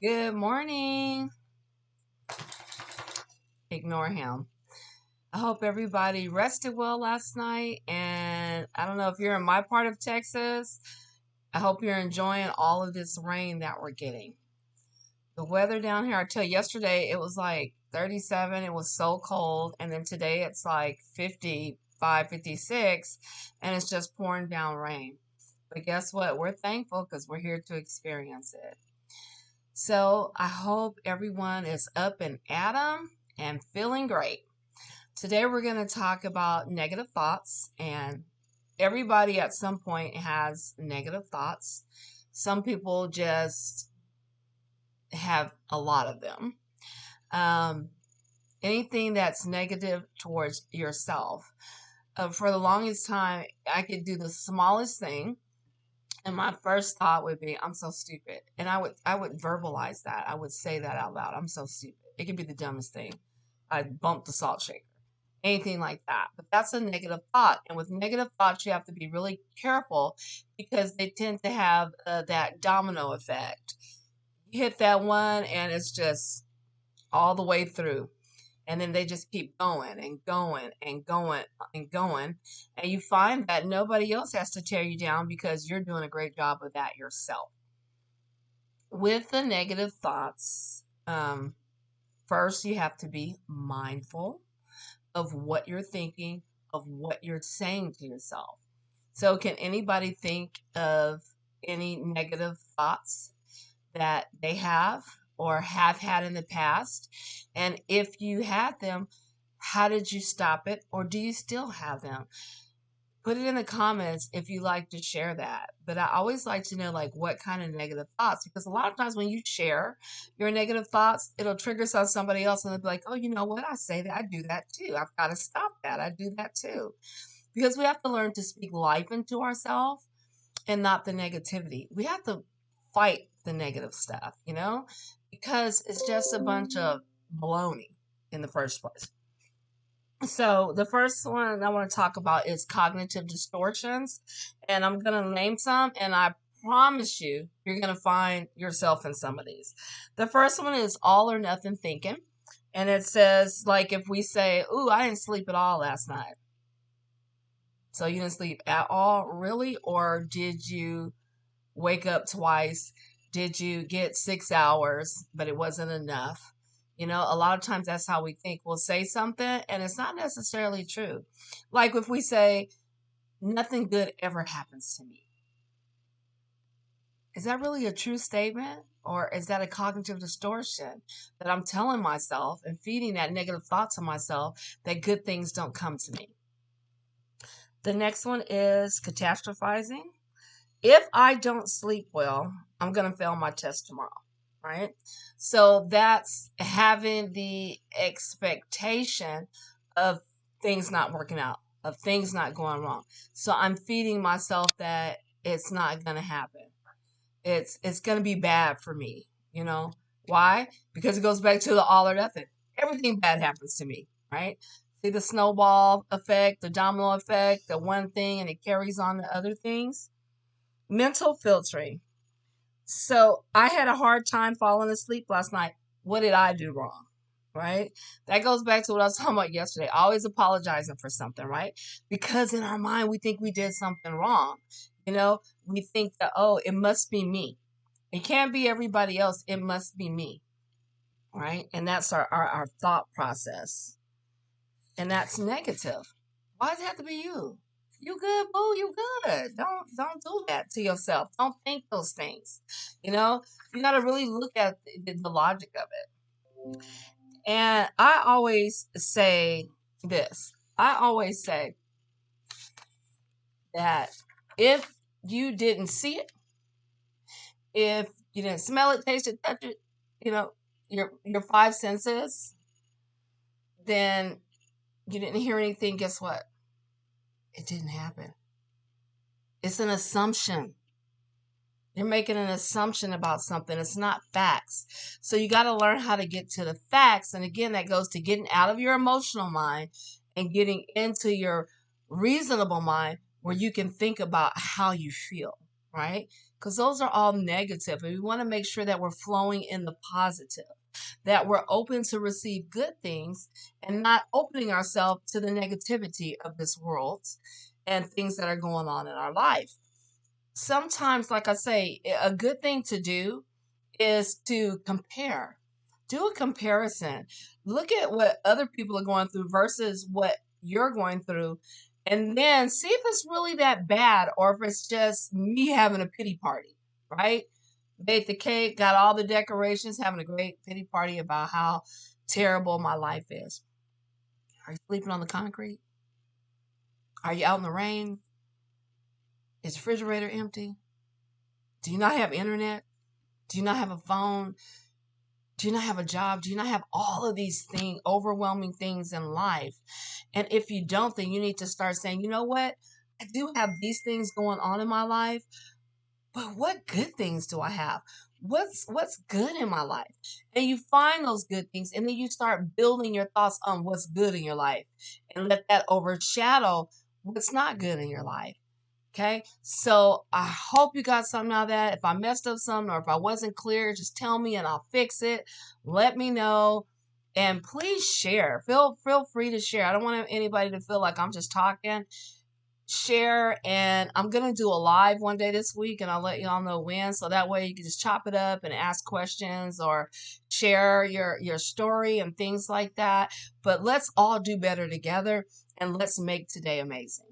Good morning. Ignore him. I hope everybody rested well last night. And I don't know if you're in my part of Texas. I hope you're enjoying all of this rain that we're getting. The weather down here, I tell you, yesterday it was like 37. It was so cold. And then today it's like 55, 56, and it's just pouring down rain. But guess what? We're thankful because we're here to experience it. So I hope everyone is up and at 'em and feeling great. Today we're going to talk about negative thoughts, and everybody at some point has negative thoughts. Some people just have a lot of them. Um, Anything that's negative towards yourself. For the longest time, I could do the smallest thing, and my first thought would be, "I'm so stupid," and I would verbalize that. I would say that out loud. "I'm so stupid." It could be the dumbest thing. I bumped the salt shaker, anything like that. But that's a negative thought, and with negative thoughts, you have to be really careful because they tend to have that domino effect. You hit that one, and it's just all the way through. And then they just keep going and going and going and going. And you find that nobody else has to tear you down because you're doing a great job of that yourself. With the negative thoughts, first you have to be mindful of what you're thinking, of what you're saying to yourself. So, can anybody think of any negative thoughts that they have or have had in the past? And if you had them, how did you stop it, or do you still have them? Put it in the comments if you like to share that. But I always like to know like what kind of negative thoughts, because a lot of times when you share your negative thoughts, it'll trigger somebody else and they'll be like, "Oh, you know what? I say that, I do that too. I've got to stop that. I do that too." Because we have to learn to speak life into ourselves and not the negativity. We have to fight the negative stuff, because it's just a bunch of baloney in the first place. So, the first one I want to talk about is cognitive distortions. And I'm going to name some, and I promise you're going to find yourself in some of these. The first one is all or nothing thinking. And it says, like, if we say, "Ooh, I didn't sleep at all last night." So, you didn't sleep at all, really? Or did you wake up twice? Did you get 6 hours, but it wasn't enough? A lot of times that's how we think. We'll say something and it's not necessarily true. Like if we say, "Nothing good ever happens to me." Is that really a true statement? Or is that a cognitive distortion that I'm telling myself and feeding that negative thought to myself that good things don't come to me? The next one is catastrophizing. If I don't sleep well, I'm going to fail my test tomorrow, right? So that's having the expectation of things not working out, of things not going wrong. So I'm feeding myself that it's not going to happen. It's going to be bad for me. Why? Because it goes back to the all or nothing. Everything bad happens to me, right? See the snowball effect, the domino effect, the one thing and it carries on to other things. Mental filtering. So I had a hard time falling asleep last night. What did I do wrong? Right? That goes back to what I was talking about yesterday. Always apologizing for something, right? Because in our mind, we think we did something wrong. You know, we think that, "Oh, it must be me. It can't be everybody else. It must be me." Right? And that's our thought process. And that's negative. Why does it have to be you? You good, boo, you good. Don't do that to yourself. Don't think those things. You know, you gotta really look at the logic of it. And I always say this. I always say that if you didn't see it, if you didn't smell it, taste it, touch it, you know, your five senses, then you didn't hear anything, guess what? It didn't happen. It's an assumption. You're making an assumption about something. It's not facts. So you got to learn how to get to the facts. And again, that goes to getting out of your emotional mind and getting into your reasonable mind where you can think about how you feel, right? because those are all negative. And we want to make sure that we're flowing in the positive, that we're open to receive good things and not opening ourselves to the negativity of this world and things that are going on in our life. Sometimes, like I say, a good thing to do is to compare. Do a comparison. Look at what other people are going through versus what you're going through, and then see if it's really that bad or if it's just me having a pity party, right? Baked the cake, got all the decorations, having a great pity party about how terrible my life is. Are you sleeping on the concrete? Are you out in the rain? Is the refrigerator empty? Do you not have internet? Do you not have a phone? Do you not have a job? Do you not have all of these things, overwhelming things in life? And if you don't, then you need to start saying, you know what? I do have these things going on in my life, but what good things do I have? What's good in my life? And you find those good things, and then you start building your thoughts on what's good in your life and let that overshadow what's not good in your life. Okay, so I hope you got something out of that. If I messed up something or if I wasn't clear, just tell me and I'll fix it. Let me know. And please share. Feel free to share. I don't want anybody to feel like I'm just talking. Share, and I'm gonna do a live one day this week, and I'll let y'all know when. So that way you can just chop it up and ask questions or share your story and things like that. But let's all do better together, and let's make today amazing.